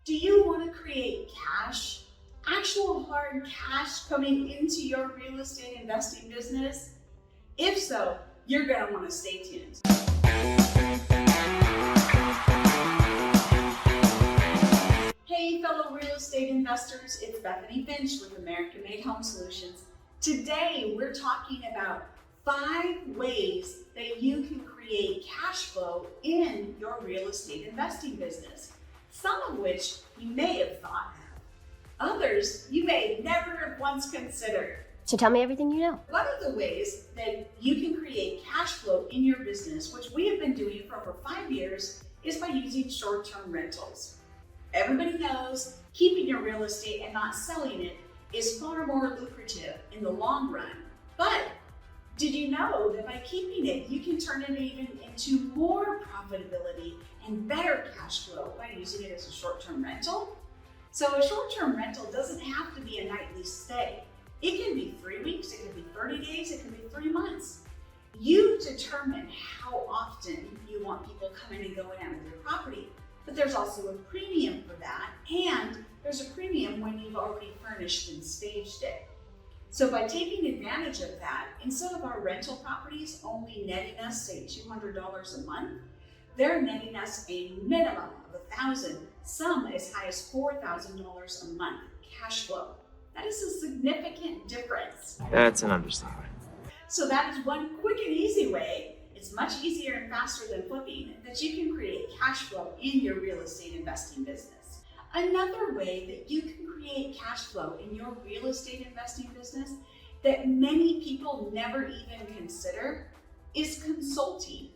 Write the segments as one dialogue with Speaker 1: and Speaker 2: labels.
Speaker 1: Do you want to create cash, actual hard cash coming into your real estate investing business? If so, you're going to want to stay tuned. Hey, fellow real estate investors, it's Bethany with American Made Home Solutions. Today, we're talking about 5 ways that you can create cash flow in your real estate investing business. Some of which you may have thought of. Others you may never have once considered.
Speaker 2: So tell me everything you know.
Speaker 1: One of the ways that you can create cash flow in your business, which we have been doing for over 5 years, is by using short-term rentals. Everybody knows keeping your real estate and not selling it is far more lucrative in the long run. But did you know that by keeping it, you can turn it even into more profitability and better cash flow by using it as a short-term rental? So a short-term rental doesn't have to be a nightly stay. It can be 3 weeks, it can be 30 days, it can be 3 months. You determine how often you want people coming and going out of your property, but there's also a premium for that, and there's a premium when you've already furnished and staged it. So by taking advantage of that, instead of our rental properties only netting us, say, $200 a month, they're netting us a minimum of $1,000, some as high as $4,000 a month cash flow. That is a significant difference.
Speaker 3: That's an understatement.
Speaker 1: So that is one quick and easy way, it's much easier and faster than flipping, that you can create cash flow in your real estate investing business. Another way that you can create cash flow in your real estate investing business that many people never even consider is consulting.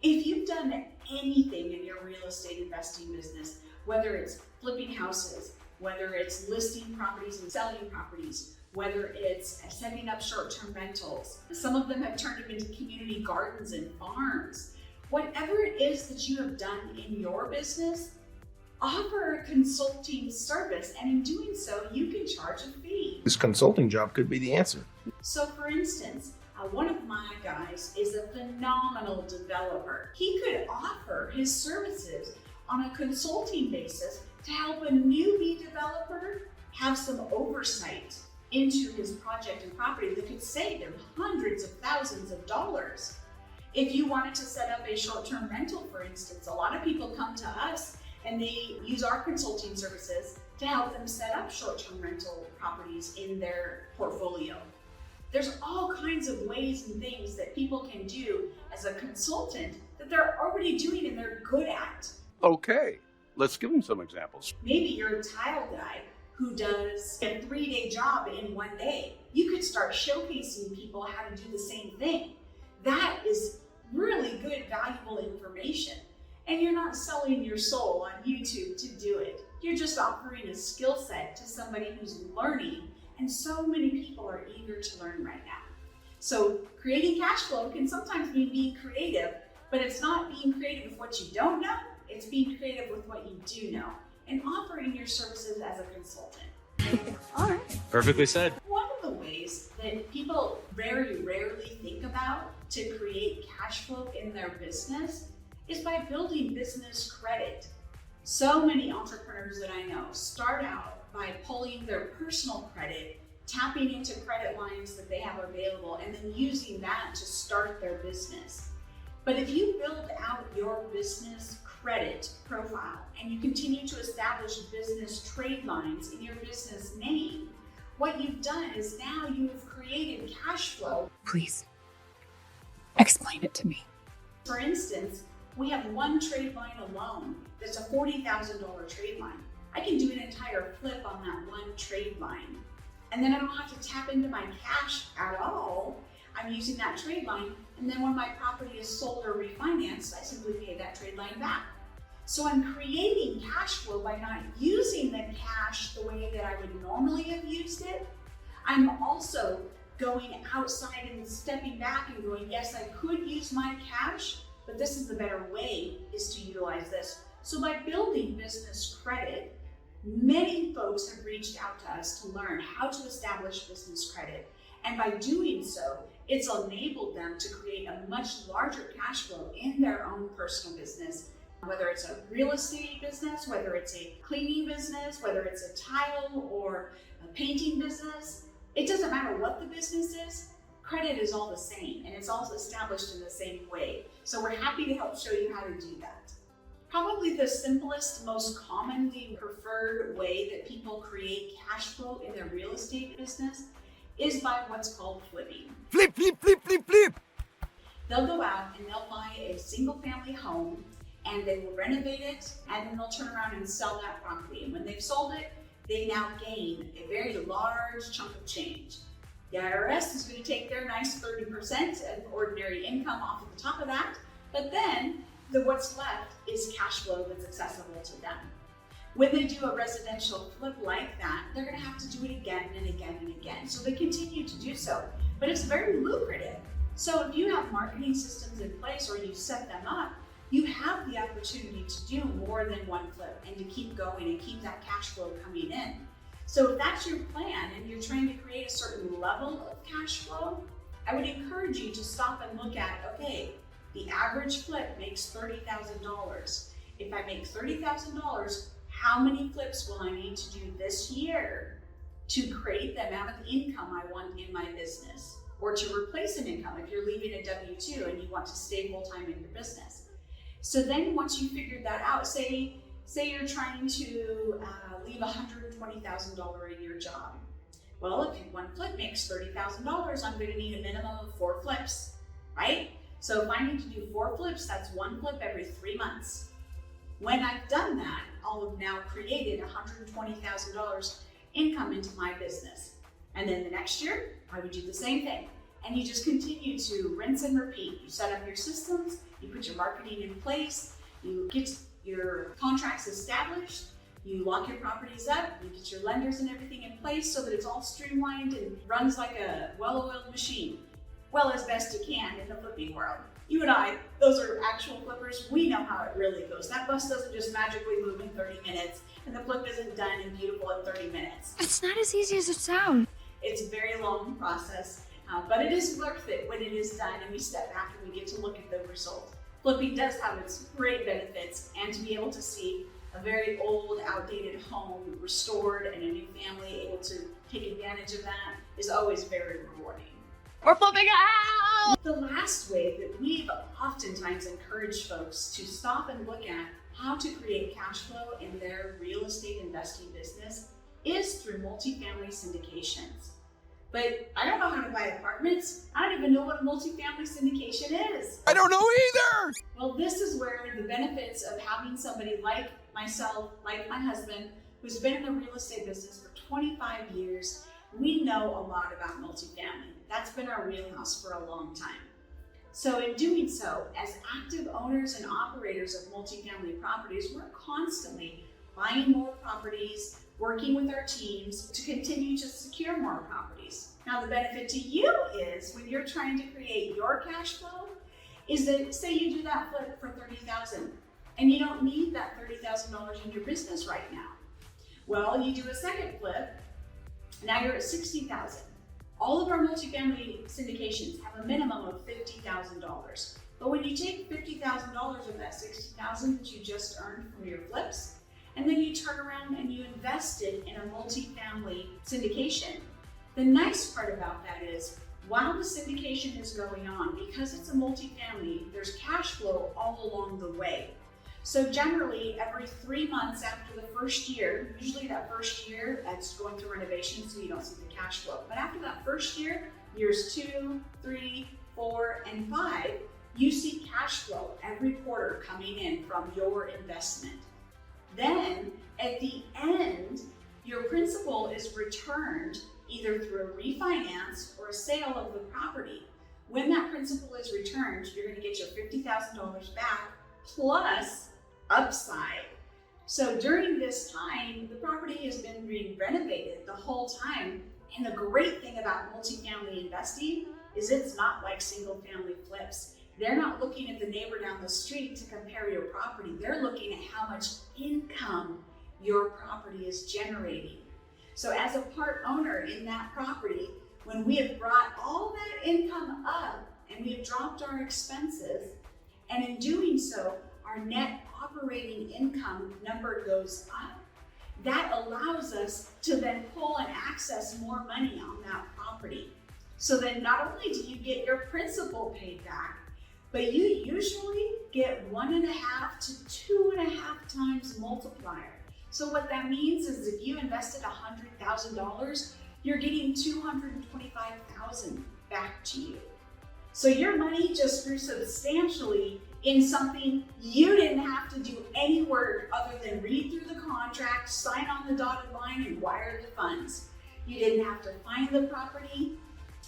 Speaker 1: If you've done anything in your real estate investing business, whether it's flipping houses, whether it's listing properties and selling properties, whether it's setting up short-term rentals, some of them have turned them into community gardens and farms. Whatever it is that you have done in your business, offer a consulting service, and in doing so, you can charge a fee.
Speaker 4: This consulting job could be the answer.
Speaker 1: So for instance, one of my guys is a phenomenal developer. He could offer his services on a consulting basis to help a newbie developer have some oversight into his project and property that could save him hundreds of thousands of dollars. If you wanted to set up a short-term rental, for instance, a lot of people come to us and they use our consulting services to help them set up short-term rental properties in their portfolio. There's all kinds of ways and things that people can do as a consultant that they're already doing and they're good at.
Speaker 5: Okay, let's give them some examples.
Speaker 1: Maybe you're a tile guy who does a 3-day job in 1 day. You could start showcasing people how to do the same thing. That is really good, valuable information. And you're not selling your soul on YouTube to do it. You're just offering a skill set to somebody who's learning, and so many people are eager to learn right now. So creating cash flow can sometimes mean being creative, but it's not being creative with what you don't know, it's being creative with what you do know, and offering your services as a consultant. All right.
Speaker 3: Perfectly said.
Speaker 1: One of the ways that people very rarely think about to create cash flow in their business is by building business credit. So many entrepreneurs that I know start out by pulling their personal credit, tapping into credit lines that they have available, and then using that to start their business. But if you build out your business credit profile and you continue to establish business trade lines in your business name, what you've done is now you have created cash flow.
Speaker 6: Please, explain it to me.
Speaker 1: For instance, we have one trade line alone that's a $40,000 trade line. I can do an entire flip on that one trade line. And then I don't have to tap into my cash at all. I'm using that trade line, and then when my property is sold or refinanced, I simply pay that trade line back. So I'm creating cash flow by not using the cash the way that I would normally have used it. I'm also going outside and stepping back and going, yes, I could use my cash, but this is the better way, is to utilize this. So by building business credit, many folks have reached out to us to learn how to establish business credit. And by doing so, it's enabled them to create a much larger cash flow in their own personal business Whether it's a real estate business, whether it's a cleaning business, whether it's a tile or a painting business, it doesn't matter what the business is, credit is all the same and it's all established in the same way. So we're happy to help show you how to do that. Probably the simplest, most commonly preferred way that people create cash flow in their real estate business is by what's called flipping.
Speaker 2: Flip, flip, flip, flip, flip.
Speaker 1: They'll go out and they'll buy a single family home and they will renovate it, and then they'll turn around and sell that property. And when they've sold it, they now gain a very large chunk of change. The IRS is going to take their nice 30% of ordinary income off of the top of that, but then what's left is cash flow that's accessible to them. When they do a residential flip like that, they're going to have to do it again and again and again. So they continue to do so, but it's very lucrative. So if you have marketing systems in place or you set them up, you have the opportunity to do more than one flip and to keep going and keep that cash flow coming in. So if that's your plan and you're trying to create a certain level of cash flow, I would encourage you to stop and look at, okay, the average flip makes $30,000. If I make $30,000, how many flips will I need to do this year to create the amount of income I want in my business, or to replace an income if you're leaving a W-2 and you want to stay full-time in your business? So then once you figured that out, say you're trying to leave $120,000 a year job. Well, if one flip makes $30,000, I'm going to need a minimum of 4 flips, right? So if I need to do 4 flips, that's 1 flip every 3 months. When I've done that, I'll have now created $120,000 income into my business. And then the next year, I would do the same thing. And you just continue to rinse and repeat. You set up your systems, you put your marketing in place, you get your contracts established, you lock your properties up, you get your lenders and everything in place so that it's all streamlined and runs like a well-oiled machine. Well, as best you can in the flipping world. You and I, those are actual flippers. We know how it really goes. That bus doesn't just magically move in 30 minutes, and the flip isn't done and beautiful in 30 minutes.
Speaker 6: It's not as easy as it sounds.
Speaker 1: It's a very long process, but it is worth it when it is done and we step back and we get to look at the result. Flipping does have its great benefits, and to be able to see a very old, outdated home restored and a new family able to take advantage of that is always very rewarding.
Speaker 6: We're flipping out!
Speaker 1: The last way that we've oftentimes encouraged folks to stop and look at how to create cash flow in their real estate investing business is through multifamily syndications. But I don't know how to buy apartments. I don't even know what a multifamily syndication is.
Speaker 2: I don't know either.
Speaker 1: Well, this is where the benefits of having somebody like myself, like my husband, who's been in the real estate business for 25 years, we know a lot about multifamily. That's been our wheelhouse for a long time. So in doing so, as active owners and operators of multifamily properties, we're constantly buying more properties, working with our teams to continue to secure more properties. Now, the benefit to you is when you're trying to create your cash flow is that, say you do that flip for $30,000 and you don't need that $30,000 in your business right now. Well, you do a second flip, now you're at $60,000. All of our multifamily syndications have a minimum of $50,000. But when you take $50,000 of that $60,000 that you just earned from your flips, and then you turn around and you invest it in a multifamily syndication, the nice part about that is while the syndication is going on, because it's a multifamily, there's cash flow all along the way. So generally, every 3 months after the first year, usually that first year, that's going through renovation, so you don't see the cash flow. But after that first year, years 2, 3, 4, and 5, you see cash flow every quarter coming in from your investment. Then, at the end, your principal is returned either through a refinance or a sale of the property. When that principal is returned, you're going to get your $50,000 back plus upside. So during this time, the property has been being renovated the whole time. And the great thing about multifamily investing is it's not like single family flips. They're not looking at the neighbor down the street to compare your property. They're looking at how much income your property is generating. So as a part owner in that property, when we have brought all that income up and we have dropped our expenses, and in doing so, our net operating income number goes up, that allows us to then pull and access more money on that property. So then not only do you get your principal paid back, but you usually get 1.5 to 2.5 times multiplier. So what that means is if you invested $100,000, you're getting $225,000 back to you. So your money just grew substantially in something you didn't have to do any work other than read through the contract, sign on the dotted line, and wire the funds. You didn't have to find the property.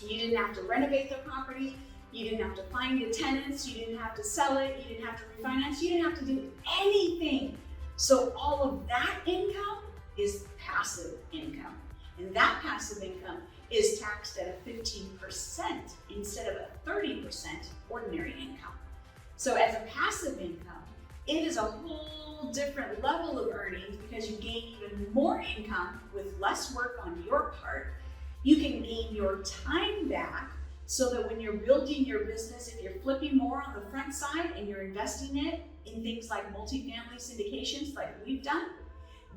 Speaker 1: You didn't have to renovate the property. You didn't have to find the tenants. You didn't have to sell it. You didn't have to refinance. You didn't have to do anything. So all of that income is passive income. And that passive income is taxed at a 15% instead of a 30% ordinary income. So as a passive income, it is a whole different level of earnings because you gain even more income with less work on your part. You can gain your time back so that when you're building your business, if you're flipping more on the front side and you're investing it in things like multifamily syndications like we've done,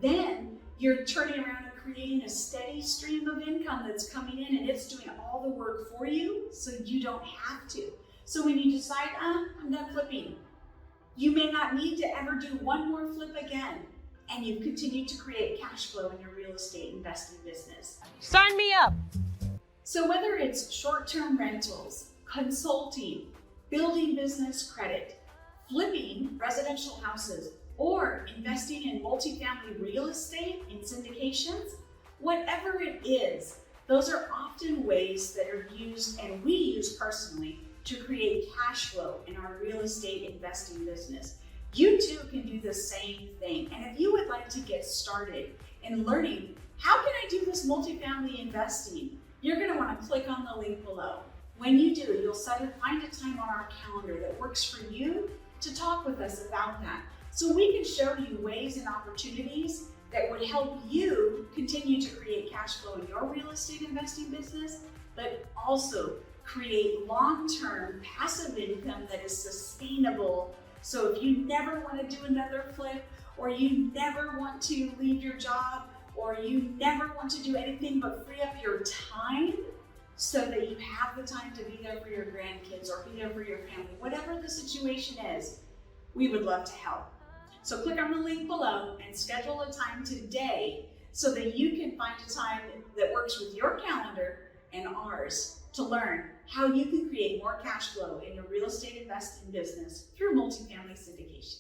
Speaker 1: then you're turning around and creating a steady stream of income that's coming in and it's doing all the work for you so you don't have to. So when you decide, I'm done flipping, you may not need to ever do one more flip again, and you've continued to create cash flow in your real estate investing business.
Speaker 3: Sign me up.
Speaker 1: So whether it's short-term rentals, consulting, building business credit, flipping residential houses, or investing in multifamily real estate in syndications, whatever it is, those are often ways that are used, and we use personally, to create cash flow in our real estate investing business. You too can do the same thing. And if you would like to get started in learning, how can I do this multifamily investing? You're gonna wanna click on the link below. When you do, you'll find a time on our calendar that works for you to talk with us about that. So we can show you ways and opportunities that would help you continue to create cash flow in your real estate investing business, but also create long-term passive income that is sustainable. So if you never want to do another flip, or you never want to leave your job, or you never want to do anything but free up your time so that you have the time to be there for your grandkids or be there for your family, whatever the situation is, we would love to help. So click on the link below and schedule a time today so that you can find a time that works with your calendar and ours to learn how you can create more cash flow in your real estate investing business through multifamily syndications.